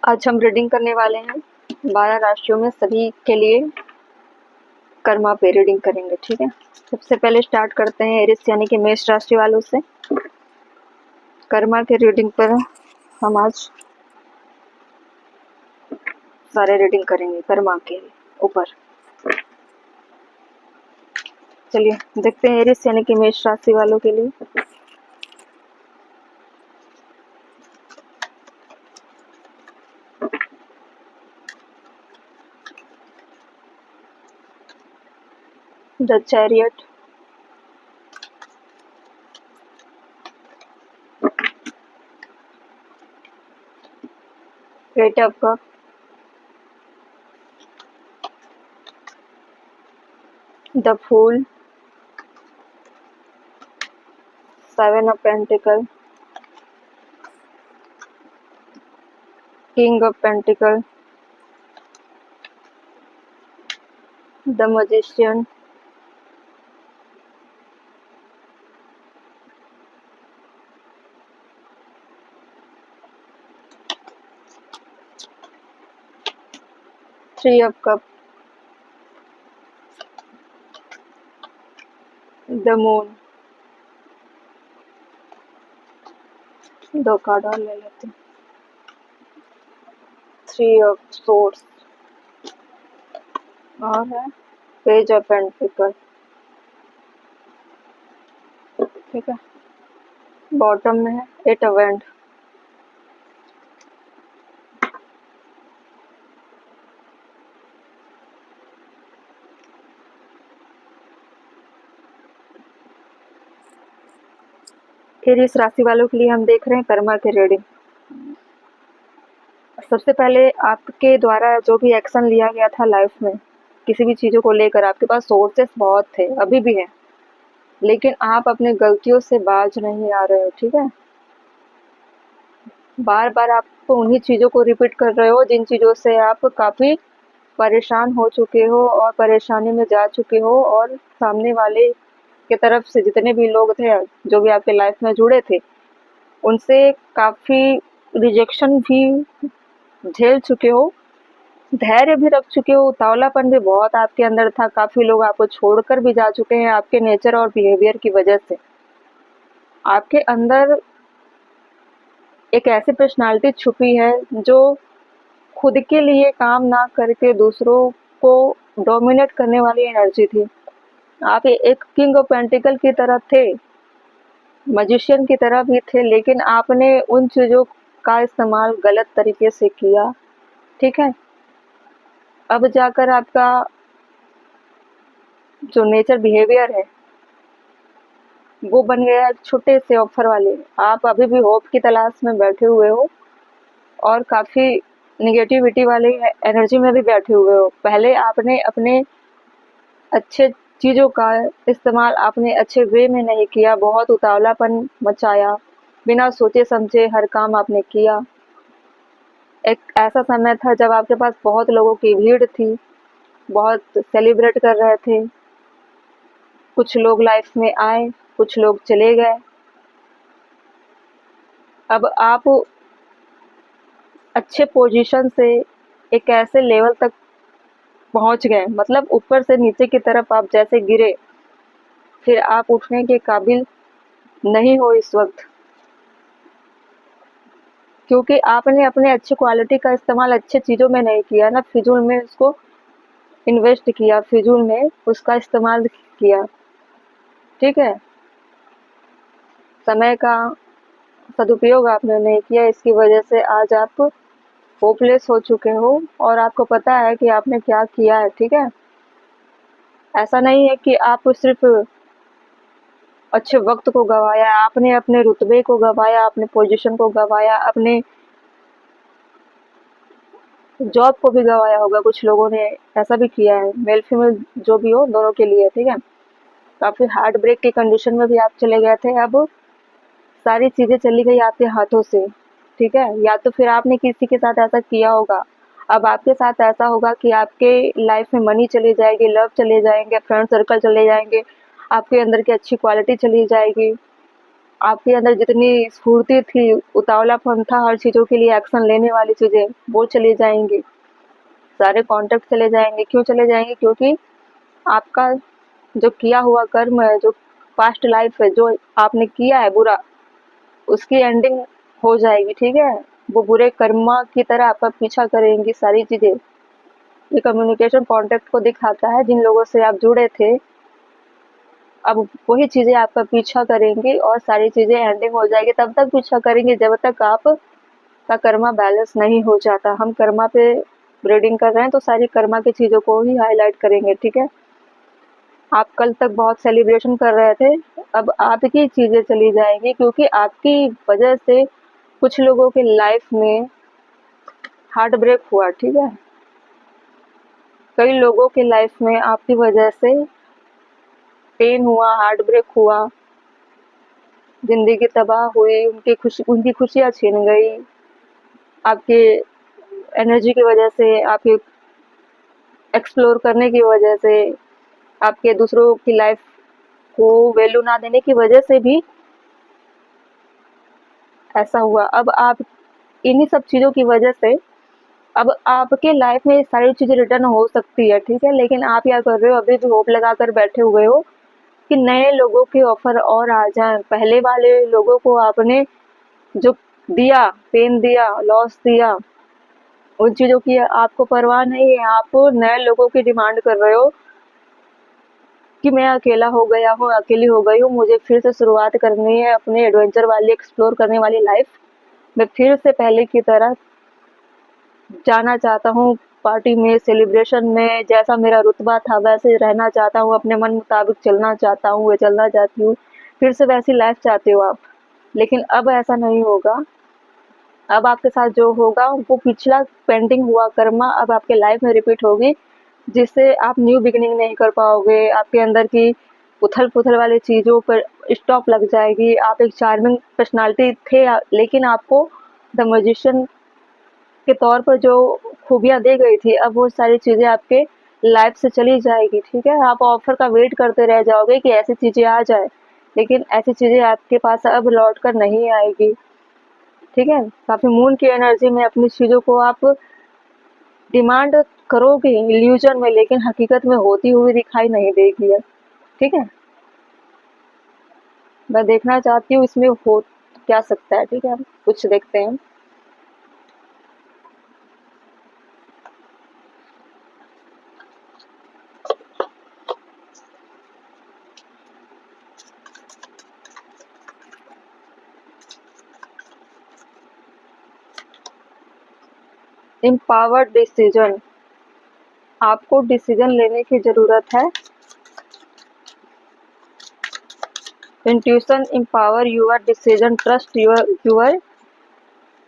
आज हम रीडिंग करने वाले हैं 12 राशियों में सभी के लिए कर्मा पे रीडिंग करेंगे। ठीक है, सबसे पहले स्टार्ट करते हैं एरिस यानी कि मेष राशि वालों से। कर्मा के रीडिंग पर हम आज सारे रीडिंग करेंगे कर्मा के ऊपर। चलिए देखते हैं एरिस यानी कि मेष राशि वालों के लिए। The chariot, eight of cup, the fool, seven of pentacle, king of pentacle, the magician, three of cup, the moon. दो कार्ड और ले लेते हैं। थ्री ऑफ सोर्स और है पेज ऑफ पेंटिकल। ठीक है, बॉटम में है एट ऑफ वैंड। फिर इस राशि वालों के लिए हम देख रहे हैं कर्मा की रीडिंग। सबसे पहले आपके द्वारा जो भी एक्शन लिया गया था लाइफ में, किसी भी चीज़ों को लेकर आपके पास सोर्सेस बहुत थे, अभी भी है, लेकिन आप अपने गलतियों से बाज नहीं आ रहे हो। ठीक है, बार बार आप उन्हीं चीज़ों को रिपीट कर रहे हो जिन चीज़ों से आप काफ़ी परेशान हो चुके हो और परेशानी में जा चुके हो, और सामने वाले की तरफ से जितने भी लोग थे जो भी आपके लाइफ में जुड़े थे, उनसे काफ़ी रिजेक्शन भी झेल चुके हो, धैर्य भी रख चुके हो, उतावलापन भी बहुत आपके अंदर था, काफ़ी लोग आपको छोड़कर भी जा चुके हैं आपके नेचर और बिहेवियर की वजह से। आपके अंदर एक ऐसी पर्सनालिटी छुपी है जो खुद के लिए काम ना करके दूसरों को डोमिनेट करने वाली एनर्जी थी। आप एक किंग ऑफ पेंटिकल की तरह थे, मैजिशियन की तरह भी थे, लेकिन आपने उन चीज़ों का इस्तेमाल गलत तरीके से किया। ठीक है, अब जाकर आपका जो नेचर बिहेवियर है वो बन गया एक छोटे से ऑफर वाले। आप अभी भी होप की तलाश में बैठे हुए हो और काफ़ी निगेटिविटी वाली एनर्जी में भी बैठे हुए हो। पहले आपने अपने अच्छे चीज़ों का इस्तेमाल आपने अच्छे वे में नहीं किया, बहुत उतावलापन मचाया, बिना सोचे समझे हर काम आपने किया। एक ऐसा समय था जब आपके पास बहुत लोगों की भीड़ थी, बहुत सेलिब्रेट कर रहे थे, कुछ लोग लाइफ में आए, कुछ लोग चले गए। अब आप अच्छे पोजीशन से एक ऐसे लेवल तक पहुंच गए, मतलब ऊपर से नीचे की तरफ आप जैसे गिरे, फिर आप उठने के काबिल नहीं हो इस वक्त, क्योंकि आपने अपने अच्छी क्वालिटी का इस्तेमाल अच्छे चीज़ों में नहीं किया ना, फिजूल में उसको इन्वेस्ट किया, फिजूल में उसका इस्तेमाल किया। ठीक है, समय का सदुपयोग आपने नहीं किया, इसकी वजह से आज आप होपलेस हो चुके हो और आपको पता है कि आपने क्या किया है। ठीक है, ऐसा नहीं है कि आप सिर्फ अच्छे वक्त को गवाया, आपने अपने रुतबे को गवाया, अपने पोजीशन को गवाया, अपने जॉब को भी गवाया होगा। कुछ लोगों ने ऐसा भी किया है, मेल फीमेल जो भी हो, दोनों के लिए। ठीक है, काफ़ी हार्ट ब्रेक की कंडीशन में भी आप चले गए थे, अब सारी चीज़ें चली गई आपके हाथों से। ठीक है, या तो फिर आपने किसी के साथ ऐसा किया होगा, अब आपके साथ ऐसा होगा कि आपके लाइफ में मनी चली जाएगी, लव चले जाएंगे, फ्रेंड सर्कल चले जाएंगे, आपके अंदर की अच्छी क्वालिटी चली जाएगी। आपके अंदर जितनी स्फूर्ति थी, उतावलापन था हर चीज़ों के लिए एक्शन लेने वाली चीज़ें, वो चली जाएँगी। सारे कॉन्टैक्ट चले जाएँगे। क्यों चले जाएँगे? क्योंकि आपका जो किया हुआ कर्म है, जो पास्ट लाइफ है, जो आपने किया है बुरा, उसकी एंडिंग हो जाएगी, ठीक है? वो बुरे कर्मा की तरह आपका पीछा करेंगी सारी चीज़ें। ये कम्युनिकेशन कॉन्टैक्ट को दिखाता है, जिन लोगों से आप जुड़े थे, अब वही चीज़ें आपका पीछा करेंगी और सारी चीज़ें एंडिंग हो जाएगी। तब तक पीछा करेंगे जब तक आप का कर्मा बैलेंस नहीं हो जाता। हम कर्मा पे रीडिंग कर रहे हैं तो सारी कर्मा की चीज़ों को ही हाईलाइट करेंगे, ठीक है? आप कल तक बहुत सेलिब्रेशन कर रहे थे, अब आपकी चीज़ें चली जाएंगी क्योंकि आपकी वजह से कुछ लोगों की लाइफ में हार्ट ब्रेक हुआ, ठीक है? कई लोगों की लाइफ में आपकी वजह से पेन हुआ, हार्ट ब्रेक हुआ, जिंदगी तबाह हुई, उनकी खुशियाँ छीन गई, आपके एनर्जी की वजह से, आपके एक्सप्लोर करने की वजह से, आपके दूसरों की लाइफ को वैल्यू ना देने की वजह से भी ऐसा हुआ। अब आप इन्हीं सब चीज़ों की वजह से अब आपके लाइफ में ये सारी चीज़ें रिटर्न हो सकती है, ठीक है? लेकिन आप क्या कर रहे हो, अभी भी होप लगाकर बैठे हुए हो कि नए लोगों के ऑफर और आ जाएं। पहले वाले लोगों को आपने जो दिया, पेन दिया, लॉस दिया, उन चीज़ों की आपको परवाह नहीं है। आप नए लोगों की डिमांड कर रहे हो कि मैं अकेला हो गया हूँ, अकेली हो गई हूँ, मुझे फिर से शुरुआत करनी है अपने एडवेंचर वाली, एक्सप्लोर करने वाली लाइफ। मैं फिर से पहले की तरह जाना चाहता हूँ पार्टी में, सेलिब्रेशन में, जैसा मेरा रुतबा था वैसे रहना चाहता हूँ, अपने मन मुताबिक चलना चाहता हूँ, वे चलना चाहती हूँ। फिर से वैसी लाइफ चाहते हो आप, लेकिन अब ऐसा नहीं होगा। अब आपके साथ जो होगा वो पिछला पेंडिंग हुआ कर्मा अब आपके लाइफ में रिपीट होगी, जिससे आप न्यू बिगिनिंग नहीं कर पाओगे। आपके अंदर की उथल-पुथल वाली चीज़ों पर स्टॉप लग जाएगी। आप एक चार्मिंग पर्सनालिटी थे, लेकिन आपको द मैजिशियन के तौर पर जो खूबियाँ दी गई थी, अब वो सारी चीज़ें आपके लाइफ से चली जाएगी, ठीक है? आप ऑफ़र का वेट करते रह जाओगे कि ऐसी चीज़ें आ जाए, लेकिन ऐसी चीज़ें आपके पास अब लौट कर नहीं आएगी, ठीक है? काफ़ी मून की एनर्जी में अपनी चीज़ों को आप डिमांड करोगे इल्यूजन में, लेकिन हकीकत में होती हुई दिखाई नहीं देगी अब, ठीक है? मैं देखना चाहती हूँ इसमें हो क्या सकता है, ठीक है? कुछ देखते हैं। एम्पावर्ड डिसीजन, आपको डिसीजन लेने की ज़रूरत है। Intuition empower your decision, trust your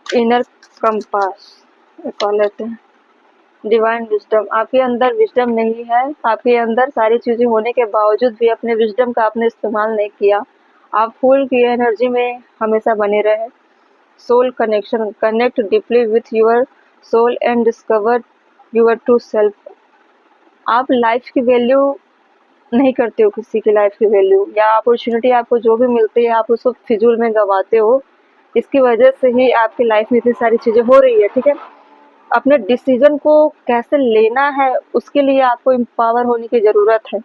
inner compass. Call लेते हैं डिवाइन विजडम। आपके अंदर विजडम नहीं है, आपके अंदर सारी चीज़ें होने के बावजूद भी अपने विजडम का आपने इस्तेमाल नहीं किया। आप फूल की एनर्जी में हमेशा बने रहे। Soul connection, connect deeply with your soul and discover your true self. आप लाइफ की वैल्यू नहीं करते हो, किसी की लाइफ की वैल्यू या अपॉर्चुनिटी आपको जो भी मिलती है आप उसको फिजूल में गंवाते हो। इसकी वजह से ही आपकी लाइफ में इतनी सारी चीज़ें हो रही है, ठीक है? अपने डिसीजन को कैसे लेना है उसके लिए आपको एम्पावर होने की ज़रूरत है,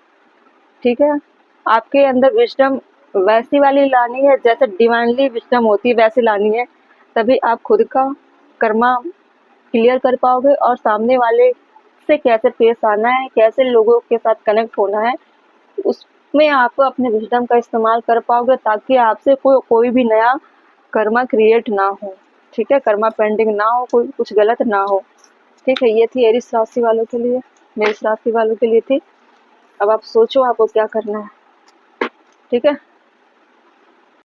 ठीक है? आपके अंदर विजडम वैसी वाली लानी है, जैसे डिवाइनली विजडम होती है वैसी लानी है, तभी आप खुद का कर्मा क्लियर कर पाओगे और सामने वाले से कैसे पेश आना है, कैसे लोगों के साथ कनेक्ट होना है, उसमें आप अपने विजडम का इस्तेमाल कर पाओगे ताकि आपसे कोई भी नया कर्मा क्रिएट ना हो, ठीक है? कर्मा पेंडिंग ना हो, कोई कुछ गलत ना हो, ठीक है? ये थी एरिस राशि वालों के लिए, मेष राशि वालों के लिए थी। अब आप सोचो आपको क्या करना है, ठीक है?